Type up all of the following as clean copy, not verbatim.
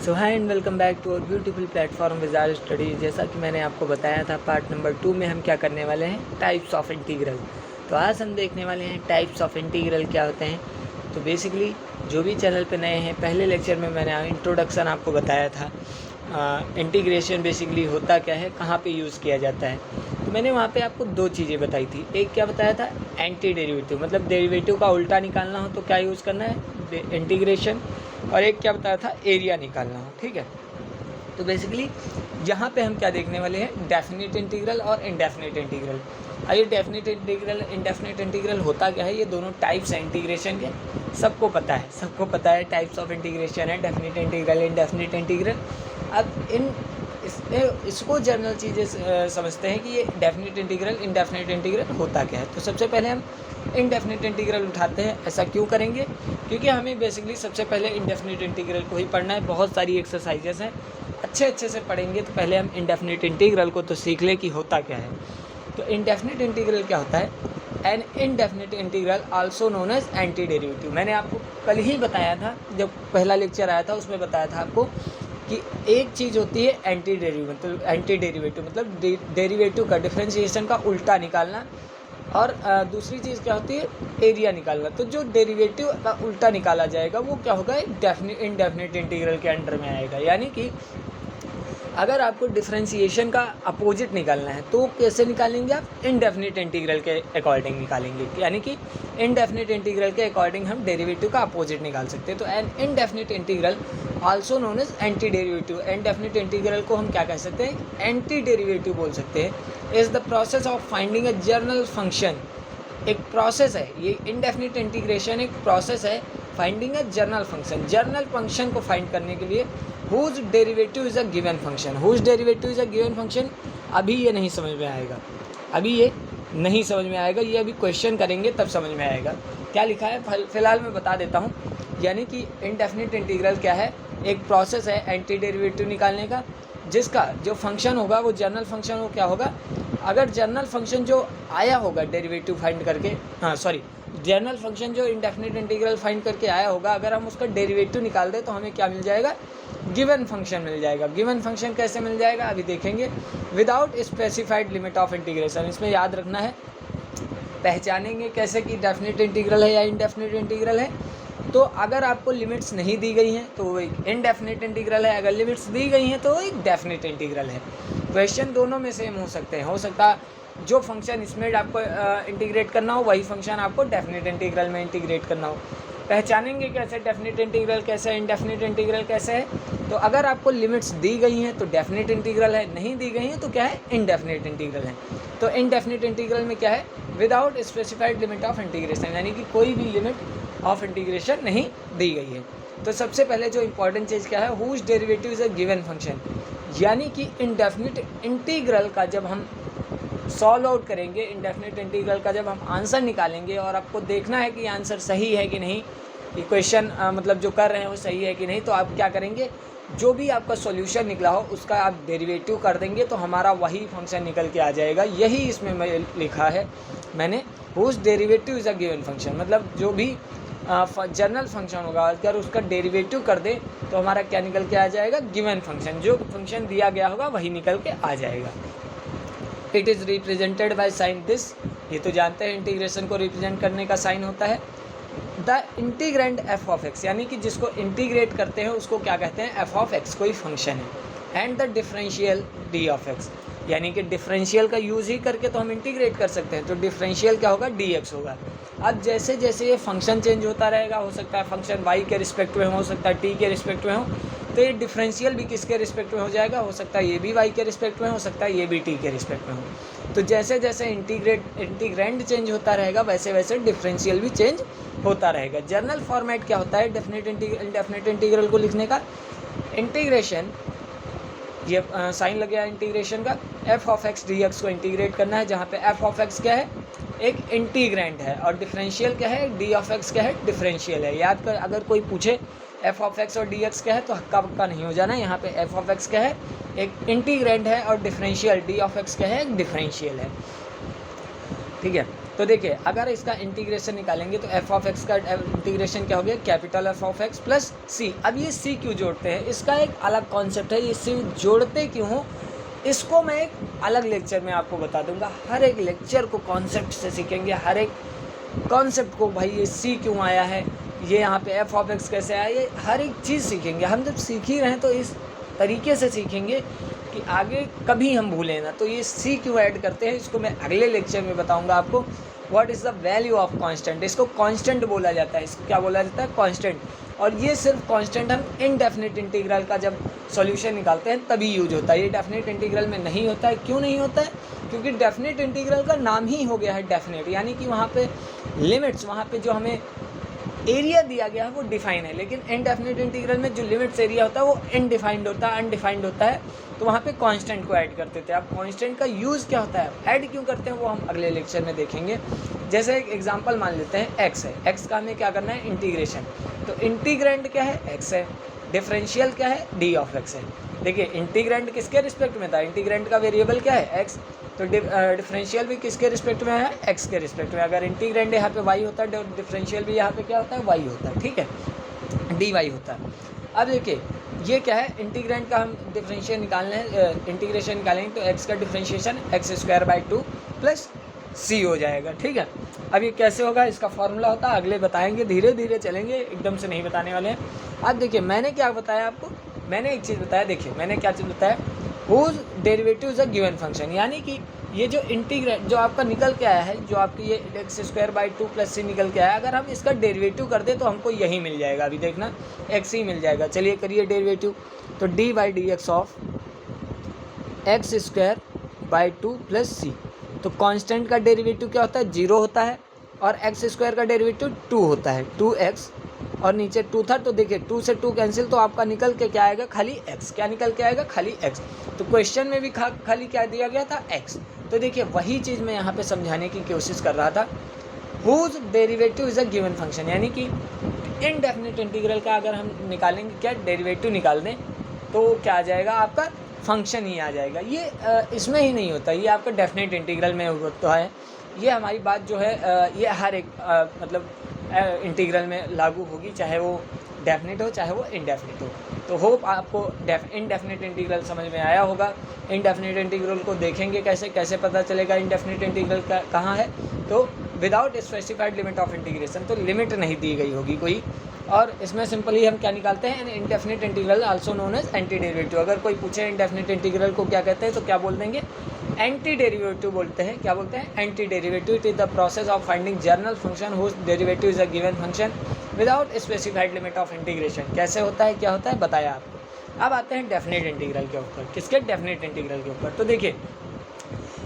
So hi and welcome back to our beautiful platform wizard study. जैसा कि मैंने आपको बताया था पार्ट नंबर 2 में हम क्या करने वाले हैं, टाइप्स ऑफ इंटीग्रल। तो आज हम देखने वाले हैं टाइप्स ऑफ इंटीग्रल क्या होते हैं। तो बेसिकली जो भी चैनल पे नए हैं, पहले लेक्चर में मैंने इंट्रोडक्शन आपको बताया था इंटीग्रेशन बेसिकली होता क्या है, कहाँ पे यूज़ किया जाता है। तो मैंने वहाँ पे आपको दो चीज़ें बताई थी। एक क्या बताया था, एंटी डेरिवेटिव, मतलब डेरिवेटिव का उल्टा निकालना हो तो क्या यूज़ करना है, इंटीग्रेशन। और एक क्या बताया था, एरिया निकालना हो। ठीक है, तो बेसिकली यहाँ पे हम क्या देखने वाले हैं, डेफिनेट इंटीग्रल और इनडेफिनेट इंटीग्रल। ये डेफिनेट इंटीग्रल इनडेफिनेट इंटीग्रल होता क्या है, ये दोनों टाइप्स हैं इंटीग्रेशन के। सबको पता है टाइप्स ऑफ इंटीग्रेशन है, डेफिनेट इंटीग्रल, इनडेफिनेट इंटीग्रल। अब इसको जनरल चीज़ें समझते हैं कि ये डेफिनेट इंटीग्रल इनडेफिनेट इंटीग्रल होता क्या है। तो सबसे पहले हम इनडेफिनेट इंटीग्रल उठाते हैं। ऐसा क्यों करेंगे, क्योंकि हमें बेसिकली सबसे पहले इनडेफिनेट इंटीग्रल को ही पढ़ना है। बहुत सारी एक्सरसाइजेस हैं, अच्छे से पढ़ेंगे। तो पहले हम इनडेफिनेट इंटीग्रल को तो सीख लें कि होता क्या है। तो इनडेफिनेट इंटीग्रल क्या होता है, an indefinite integral also known as anti derivative. मैंने आपको कल ही बताया था, जब पहला लेक्चर आया था उसमें बताया था आपको कि एक चीज़ होती है एंटी डेरिवेटिव मतलब डेरिवेटिव का डिफरेंशिएशन का उल्टा निकालना, और दूसरी चीज़ क्या होती है, एरिया निकालना। तो जो डेरिवेटिव का उल्टा निकाला जाएगा वो क्या होगा, इनडेफिनेट इंटीग्रल के अंडर में आएगा। यानी कि अगर आपको डिफरेंशिएशन का अपोजिट निकालना है तो कैसे निकालेंगे आप, इनडेफिनेट इंटीग्रल के अकॉर्डिंग निकालेंगे। यानी कि इनडेफिनेट इंटीग्रल के अकॉर्डिंग हम डेरिवेटिव का अपोजिट निकाल सकते हैं। तो an indefinite integral also known as anti derivative. Indefinite integral को हम क्या कह सकते हैं, एंटी डेरिवेटिव बोल सकते हैं। Is the process of finding a general function. एक प्रोसेस है ये, इनडेफिनेट इंटीग्रेशन एक प्रोसेस है फाइंडिंग अ जनरल फंक्शन को फाइंड करने के लिए whose derivative is a given function. whose derivative is a given function, अभी ये नहीं समझ में आएगा, ये अभी क्वेश्चन करेंगे तब समझ में आएगा। क्या लिखा है फिलहाल मैं बता देता हूँ। यानी कि इनडेफिनेट इंटीग्रल क्या है, एक प्रोसेस है एंटी डेरिवेटिव निकालने का, जिसका जो फंक्शन होगा वो जनरल फंक्शन हो क्या होगा। अगर जनरल फंक्शन जो आया होगा डेरिवेटिव फाइंड करके, जनरल फंक्शन जो इनडेफिनेट इंटीग्रल फाइंड करके आया होगा, अगर हम उसका डेरिवेटिव निकाल दें तो हमें क्या मिल जाएगा, गिवन फंक्शन मिल जाएगा। गिवन फंक्शन कैसे मिल जाएगा अभी देखेंगे। Without specified limit of integration, इसमें याद रखना है, पहचानेंगे कैसे कि डेफिनेट इंटीग्रल है या इनडेफिनेट इंटीग्रल है। तो अगर आपको लिमिट्स नहीं दी गई हैं तो वो एक इनडेफिनेट इंटीग्रल है, अगर लिमिट्स दी गई हैं तो वो एक डेफिनेट इंटीग्रल है। क्वेश्चन दोनों में सेम हो सकते हैं, हो सकता है जो फंक्शन इसमें आपको इंटीग्रेट करना हो वही फंक्शन आपको डेफिनेट इंटीग्रल में इंटीग्रेट करना हो। पहचानेंगे कैसे डेफिनेट इंटीग्रल कैसे है, इनडेफिनेट इंटीग्रल कैसे है। तो अगर आपको लिमिट्स दी गई हैं तो डेफिनेट इंटीग्रल है, नहीं दी गई हैं तो क्या है, इनडेफिनेट इंटीग्रल है। तो इनडेफिनेट इंटीग्रल में क्या है, without specified limit of integration, यानी कि कोई भी लिमिट ऑफ इंटीग्रेशन नहीं दी गई है। तो सबसे पहले जो इंपॉर्टेंट चीज़ क्या है, whose derivative is a given function. यानी कि इनडेफिनेट इंटीग्रल का जब हम सॉल्व आउट करेंगे, इनडेफिनेट इंटीग्रल का जब हम आंसर निकालेंगे, और आपको देखना है कि आंसर सही है कि नहीं, इक्वेशन मतलब जो कर रहे हैं वो सही है कि नहीं, तो आप क्या करेंगे, जो भी आपका सॉल्यूशन निकला हो उसका आप डेरिवेटिव कर देंगे तो हमारा वही फंक्शन निकल के आ जाएगा। यही इसमें लिखा है मैंने, whose derivative is a given function, मतलब जो भी जनरल फंक्शन होगा अगर उसका डेरिवेटिव कर दे तो हमारा क्या निकल के आ जाएगा, गिवन फंक्शन। जो फंक्शन दिया गया होगा वही निकल के आ जाएगा। It is represented by sine this, ये तो जानते हैं इंटीग्रेशन को रिप्रेजेंट करने का साइन होता है the integrand F of x. यानी कि जिसको इंटीग्रेट करते हैं उसको क्या कहते हैं, एफ ऑफ एक्स कोई फंक्शन है। And the differential D of x, यानी कि डिफरेंशियल का यूज़ ही करके तो हम इंटीग्रेट कर सकते हैं। तो डिफरेंशियल क्या होगा, डी एक्स होगा। अब जैसे जैसे ये फंक्शन चेंज होता रहेगा, हो सकता है फंक्शन वाई के रिस्पेक्ट में हो सकता है टी के रिस्पेक्ट में हो, तो ये डिफरेंशियल भी किसके रिस्पेक्ट में हो जाएगा, हो सकता है ये भी वाई के रिस्पेक्ट में हो सकता है ये भी टी के रिस्पेक्ट में हो। तो जैसे जैसे इंटीग्रैंड चेंज होता रहेगा वैसे वैसे डिफरेंशियल भी चेंज होता रहेगा। जनरल फॉर्मेट क्या होता है इनडेफिनेट इंटीग्रल को लिखने का, इंटीग्रेशन, ये साइन लग गया इंटीग्रेशन का, F of x D x को इंटीग्रेट करना है, जहाँ पे एफ ऑफ एक्स क्या है, एक इंटीग्रैंड है, और डिफरेंशियल क्या है, डी ऑफ एक्स क्या है, डिफरेंशियल है। याद कर, अगर कोई पूछे एफ ऑफ एक्स और डी एक्स क्या है तो हक्का बक्का नहीं हो जाना। यहाँ पे एफ ऑफ एक्स क्या है, एक इंटीग्रैंड है, और डिफरेंशियल डी ऑफ एक्स क्या है, एक डिफरेंशियल है। ठीक है, तो देखिए अगर इसका इंटीग्रेशन निकालेंगे तो एफ ऑफ एक्स का इंटीग्रेशन क्या हो गया, capital F of X plus C. अब ये सी क्यों जोड़ते हैं, इसका एक अलग कॉन्सेप्ट है, ये सी जोड़ते क्यों हो इसको मैं एक अलग लेक्चर में आपको बता दूंगा। हर एक लेक्चर को कॉन्सेप्ट से सीखेंगे, हर एक कॉन्सेप्ट को, भाई ये सी क्यों आया है, ये यहाँ पे एफ ऑफ एक्स कैसे आया, ये हर एक चीज़ सीखेंगे। हम जब सीख ही रहे हैं तो इस तरीके से सीखेंगे कि आगे कभी हम भूलें ना। तो ये सी क्यों ऐड करते हैं इसको मैं अगले लेक्चर में बताऊंगा आपको। What is the value of constant, इसको कांस्टेंट बोला जाता है, इसको क्या बोला जाता है, कांस्टेंट। और ये सिर्फ कांस्टेंट हम इनडेफिनिट इंटीग्रल का जब सॉल्यूशन निकालते हैं तभी यूज होता है, ये डेफिनेट इंटीग्रल में नहीं होता है। क्यों नहीं होता है, क्योंकि डेफिनेट इंटीग्रल का नाम ही हो गया है डेफिनेट, यानी कि वहाँ पे लिमिट्स, वहाँ पे जो हमें एरिया दिया गया है वो डिफाइन है, लेकिन इनडेफिनिट इंटीग्रल में जो लिमिट्स एरिया होता है वो इनडिफाइंड होता है, अनडिफाइंड होता है। तो वहाँ पे कांस्टेंट को ऐड करते थे। अब कांस्टेंट का यूज़ क्या होता है, ऐड क्यों करते हैं, वो हम अगले लेक्चर में देखेंगे। जैसे एक एग्जांपल मान लेते हैं एक्स है, एक्स का हमें क्या करना है, इंटीग्रेशन। तो इंटीग्रेंड क्या है, एक्स है, डिफरेंशियल क्या है, डी ऑफ एक्स है। देखिए इंटीग्रेंड किसके रिस्पेक्ट में था, इंटीग्रेंड का वेरिएबल क्या है, एक्स। तो डिफरेंशियल भी किसके रिस्पेक्ट में है, एक्स के रिस्पेक्ट में। अगर इंटीग्रेंड यहाँ पे वाई होता है, डिफरेंशियल भी यहाँ पे क्या होता है, वाई होता है, ठीक है, डी वाई होता है। अब देखिए ये क्या है, इंटीग्रेंड का हम डिफरेंशियल निकालना है, इंटीग्रेशन निकालेंगे तो एक्स का differentiation X square by 2 plus C हो जाएगा, ठीक है। अब ये कैसे होगा, इसका फॉर्मूला होता है, अगले बताएंगे, धीरे धीरे चलेंगे, एकदम से नहीं बताने वाले हैं। अब देखिए मैंने क्या बताया आपको, मैंने एक चीज़ बताया, देखिए मैंने क्या चीज़ बताया, whose derivative is a given function, यानी कि ये जो इंटीग्रेट जो आपका निकल के आया है, जो आपकी ये एक्स स्क्वायर बाई 2 प्लस सी निकल के आया है, अगर हम इसका डेरिवेटिव कर दें तो हमको यही मिल जाएगा, अभी देखना एक्स ही मिल जाएगा। चलिए करिए डेरिवेटिव, तो D by D X of X square by 2 plus C. तो कांस्टेंट का डेरिवेटिव क्या होता है, 0 होता है, और एक्स स्क्वायर का डेरिवेटिव 2 होता है, 2x, और नीचे 2 था, तो देखिए 2 से 2 कैंसिल, तो आपका निकल के क्या आएगा, खाली x। क्या निकल के आएगा, खाली x। तो क्वेश्चन में भी खाली क्या दिया गया था, x। तो देखिए वही चीज़ मैं यहाँ पे समझाने की कोशिश कर रहा था, whose derivative is a given function, यानी कि इनडेफिनिट इंटीग्रल का अगर हम निकालेंगे, क्या डेरिवेटिव निकाल दें तो क्या आ जाएगा, आपका फंक्शन ही आ जाएगा। ये इसमें ही नहीं होता, ये आपका डेफिनेट इंटीग्रल में होता है। ये हमारी बात जो है ये हर एक मतलब इंटीग्रल में लागू होगी, चाहे वो डेफिनेट हो चाहे वो इनडेफिनिट हो। तो होप आपको इनडेफिनिट इंटीग्रल समझ में आया होगा। इनडेफिनिट इंटीग्रल को देखेंगे कैसे, कैसे पता चलेगा इनडेफिनिट इंटीग्रल कहाँ है, तो without specified limit of integration, तो लिमिट नहीं दी गई होगी कोई। और इसमें सिंपली हम क्या निकालते हैं, indefinite integral also known as anti derivative. अगर कोई पूछे इनडेफिनिट इंटीग्रल को क्या कहते हैं, तो क्या बोल देंगे, एंटी डेरिवेटिव बोलते हैं। क्या बोलते हैं, anti derivative. It is the process of finding general function whose derivative is a given function without specified limit of integration. कैसे होता है, क्या होता है, बताया आपको। अब आते हैं डेफिनेट इंटीग्रल के ऊपर, किसके, डेफिनेट इंटीग्रल के ऊपर। तो देखिए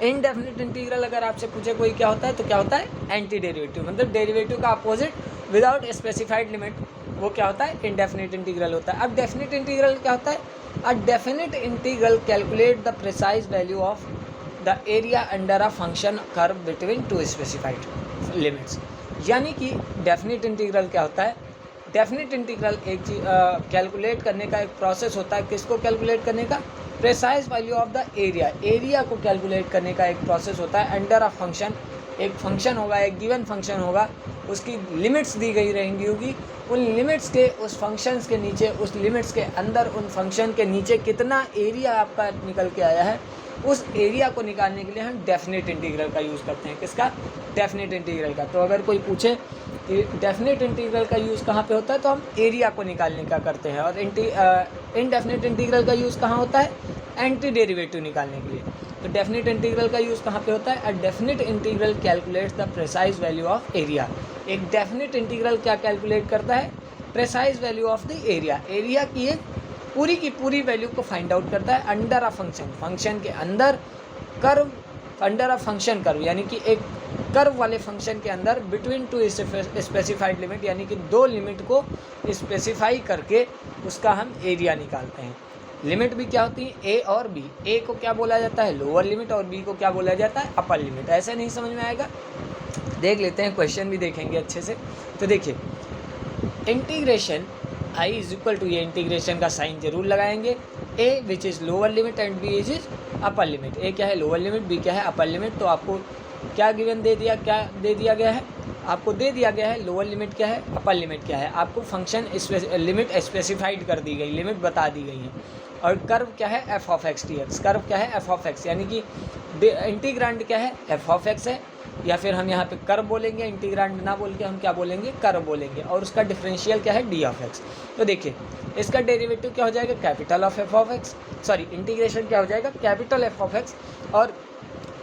इनडेफिनिट इंटीग्रल अगर आपसे पूछे कोई क्या होता है, तो क्या होता है, एंटी डेरिवेटिव, मतलब डेरिवेटिव का अपोजिट विदाउट स्पेसिफाइड लिमिट, वो क्या होता है, इनडेफिनिट इंटीग्रल होता है। अब डेफिनिट इंटीग्रल क्या होता है, a definite integral calculate the precise value of the area under a function curve between two specified limits. यानी कि डेफिनिट इंटीग्रल क्या होता है, डेफिनिट इंटीग्रल एक चीज कैलकुलेट करने का एक प्रोसेस होता है। किसको कैलकुलेट करने का, precise value of the area, area को कैलकुलेट करने का एक प्रोसेस होता है अंडर अ फंक्शन। एक फंक्शन होगा, एक गिवन फंक्शन होगा, उसकी लिमिट्स दी गई रहेंगी होगी, उन लिमिट्स के, उस फंक्शंस के नीचे, उस लिमिट्स के अंदर, उन फंक्शन के नीचे कितना एरिया आपका निकल के आया है, उस एरिया को निकालने के लिए हम डेफिनेट इंटीग्रल का यूज़ करते हैं। किसका, डेफिनेट इंटीग्रल का। तो अगर कोई पूछे कि डेफिनेट इंटीग्रल का यूज़ कहाँ पे होता है, तो हम एरिया को निकालने का करते हैं। और इनडेफिनेट इंटीग्रल का यूज़ कहाँ होता है, एंटी डेरिवेटिव निकालने के लिए। तो डेफिनेट इंटीग्रल का यूज़ कहाँ पे होता है, a definite integral calculates the precise value of area. एक डेफिनेट इंटीग्रल क्या कैलकुलेट करता है, precise value of the area, area की एक पूरी की पूरी वैल्यू को फाइंड आउट करता है अंडर अ फंक्शन, फंक्शन के अंदर, curve under a function curve, यानी कि एक कर्व वाले फंक्शन के अंदर बिटवीन टू स्पेसिफाइड लिमिट, यानी कि दो लिमिट को स्पेसिफाई करके उसका हम एरिया निकालते हैं। लिमिट भी क्या होती है, ए और बी। ए को क्या बोला जाता है, लोअर लिमिट, और बी को क्या बोला जाता है, अपर लिमिट। ऐसे नहीं समझ में आएगा, देख लेते हैं, क्वेश्चन भी देखेंगे अच्छे से। तो देखिए integration I is equal to, ये इंटीग्रेशन का साइन जरूर लगाएंगे, A which is lower limit and B is upper limit. A क्या है, लोअर लिमिट, बी क्या है, अपर लिमिट। तो आपको क्या गिवन दे दिया गया है, आपको दे दिया गया है लोअर लिमिट क्या है, अपर लिमिट क्या है, आपको फंक्शन लिमिट स्पेसिफाइड कर दी गई, लिमिट बता दी गई है। और कर्व क्या है, F of x D x, curve क्या है, एफ ऑफ एक्स, यानी कि इंटीग्रांड क्या है, एफ ऑफ एक्स है, या फिर हम यहाँ पे कर्व बोलेंगे, इंटीग्रांड ना बोल के हम क्या बोलेंगे, कर्व बोलेंगे, और उसका डिफरेंशियल क्या है, डी ऑफ एक्स। तो देखिए इसका डेरिवेटिव क्या हो जाएगा, capital of F of x, sorry integration क्या हो जाएगा, कैपिटल एफ ऑफ एक्स और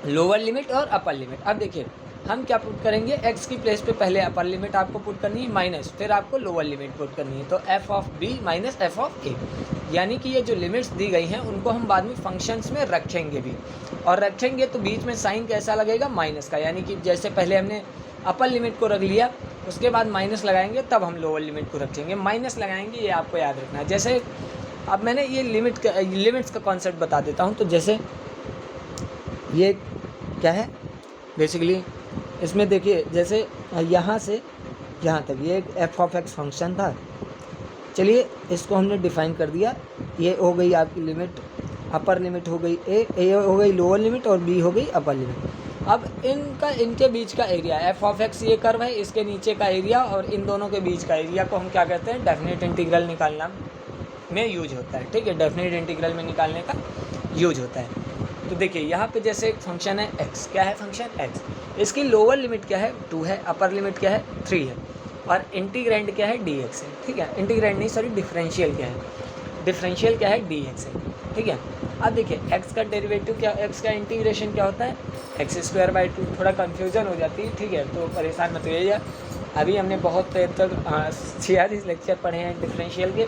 लोअर लिमिट और अपर लिमिट। अब देखिए हम क्या पुट करेंगे, x की प्लेस पे पहले अपर लिमिट आपको पुट करनी है माइनस, फिर आपको लोअर लिमिट पुट करनी है, तो f of b minus f of a, यानी कि ये जो लिमिट्स दी गई हैं उनको हम बाद में फंक्शंस में रखेंगे भी, और रखेंगे तो बीच में साइन कैसा लगेगा, माइनस का, यानी कि जैसे पहले हमने अपर लिमिट को रख लिया, उसके बाद माइनस लगाएंगे, तब हम लोअर लिमिट को रखेंगे, माइनस लगाएंगे, ये आपको याद रखना है। जैसे अब मैंने ये लिमिट्स का कॉन्सेप्ट बता देता हूँ। तो जैसे ये क्या है बेसिकली, इसमें देखिए जैसे यहाँ से यहाँ तक ये एक एफ ऑफ एक्स फंक्शन था, चलिए इसको हमने डिफ़ाइन कर दिया, ये हो गई आपकी लिमिट, अपर लिमिट हो गई ए हो गई लोअर लिमिट, और बी हो गई अपर लिमिट। अब इनके बीच का एरिया, एफ ऑफ एक्स ये कर्व है, इसके नीचे का एरिया और इन दोनों के बीच का एरिया को हम क्या कहते हैं, डेफिनेट इंटीग्रल निकालना में यूज होता है। ठीक है, डेफिनेट इंटीग्रल में निकालने का यूज होता है। तो देखिए यहाँ पे जैसे एक फंक्शन है x, क्या है फंक्शन x, इसकी लोअर लिमिट क्या है 2 है, अपर लिमिट क्या है 3 है, और इंटीग्रैंड क्या है dx है। ठीक है, इंटीग्रैंड नहीं सॉरी डिफरेंशियल क्या है, डिफरेंशियल क्या है dx है। ठीक है, अब देखिए x का डेरिवेटिव क्या, x का इंटीग्रेशन क्या होता है, x²/2, थोड़ा कन्फ्यूजन हो जाती है। ठीक है, तो परेशान मत होइए, अभी हमने बहुत देर तक 46 लेक्चर पढ़े हैं डिफरेंशियल के,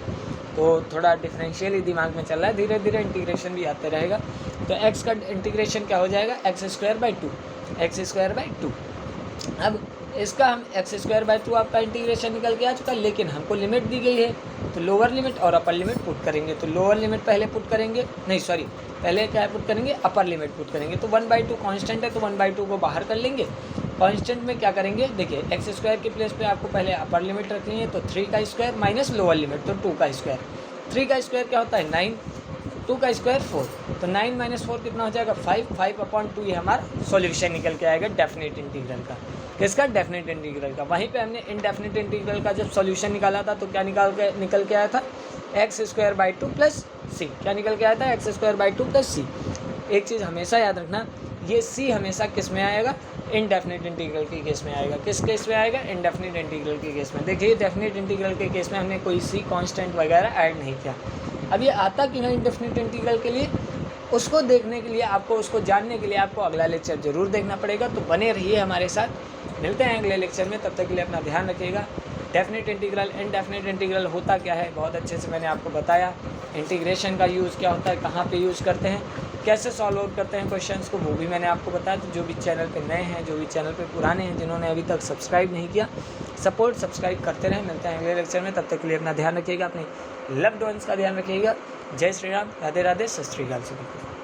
तो थोड़ा डिफरेंशियल ही दिमाग में चल रहा है, धीरे धीरे इंटीग्रेशन भी आते रहेगा। तो x का इंटीग्रेशन क्या हो जाएगा, x²/2। अब इसका हम x²/2 आपका इंटीग्रेशन निकल के आ चुका, लेकिन हमको लिमिट दी गई है, तो लोअर लिमिट और अपर लिमिट पुट करेंगे। तो लोअर लिमिट पहले पुट करेंगे, नहीं सॉरी पहले क्या पुट करेंगे, अपर लिमिट पुट करेंगे। तो 1/2 कांस्टेंट है, तो 1/2 को बाहर कर लेंगे। कांस्टेंट में क्या करेंगे, देखिए x² की प्लेस पे आपको पहले अपर लिमिट रखनी है, तो 3 का स्क्वायर माइनस लोअर लिमिट, तो 2 का स्क्वायर। 3 का स्क्वायर क्या होता है 9, 2 का स्क्वायर 4, तो 9 - 4 कितना हो जाएगा 5/2। ये हमारा सॉल्यूशन निकल के आएगा डेफिनेट इंटीग्रल का। किसका, डेफिनेट इंटीग्रल का। वहीं पे हमने इनडेफिनेट इंटीग्रल का जब सॉल्यूशन निकाला था तो क्या निकल के आया था, x² प्लस c। क्या निकल के आया था, x² प्लस c। एक चीज़ हमेशा याद रखना, ये c हमेशा किस में आएगा, इनडेफिनेट इंटीग्रल के केस में आएगा। किस केस में आएगा, इनडेफिनेट इंटीग्रल के केस में। देखिए डेफिनेट इंटीग्रल के केस में हमने कोई c कांस्टेंट वगैरह ऐड नहीं किया। अब ये आता कि नहीं इनडेफिनेट इंटीग्रल के लिए, उसको देखने के लिए आपको, उसको जानने के लिए आपको अगला लेक्चर ज़रूर देखना पड़ेगा। तो बने रहिए हमारे साथ, मिलते हैं अगले लेक्चर में, तब तक के लिए अपना ध्यान रखिएगा। डेफिनेट इंटीग्रल, इनडेफिनेट इंटीग्रल होता क्या है बहुत अच्छे से मैंने आपको बताया। इंटीग्रेशन का यूज़ क्या होता है, कहाँ पे यूज़ करते हैं, कैसे सॉल्व आउट करते हैं क्वेश्चंस को, वो भी मैंने आपको बताया। तो जो भी चैनल पे नए हैं, जो भी चैनल पे पुराने हैं, जिन्होंने अभी तक सब्सक्राइब नहीं किया, सब्सक्राइब करते रहें। मिलते हैं अगले लेक्चर में, तब तक के लिए अपना ध्यान रखिएगा, अपने लव्ड वंस का ध्यान रखिएगा। जय श्री राम, राधे राधे, सत श्री अकाल सभी को।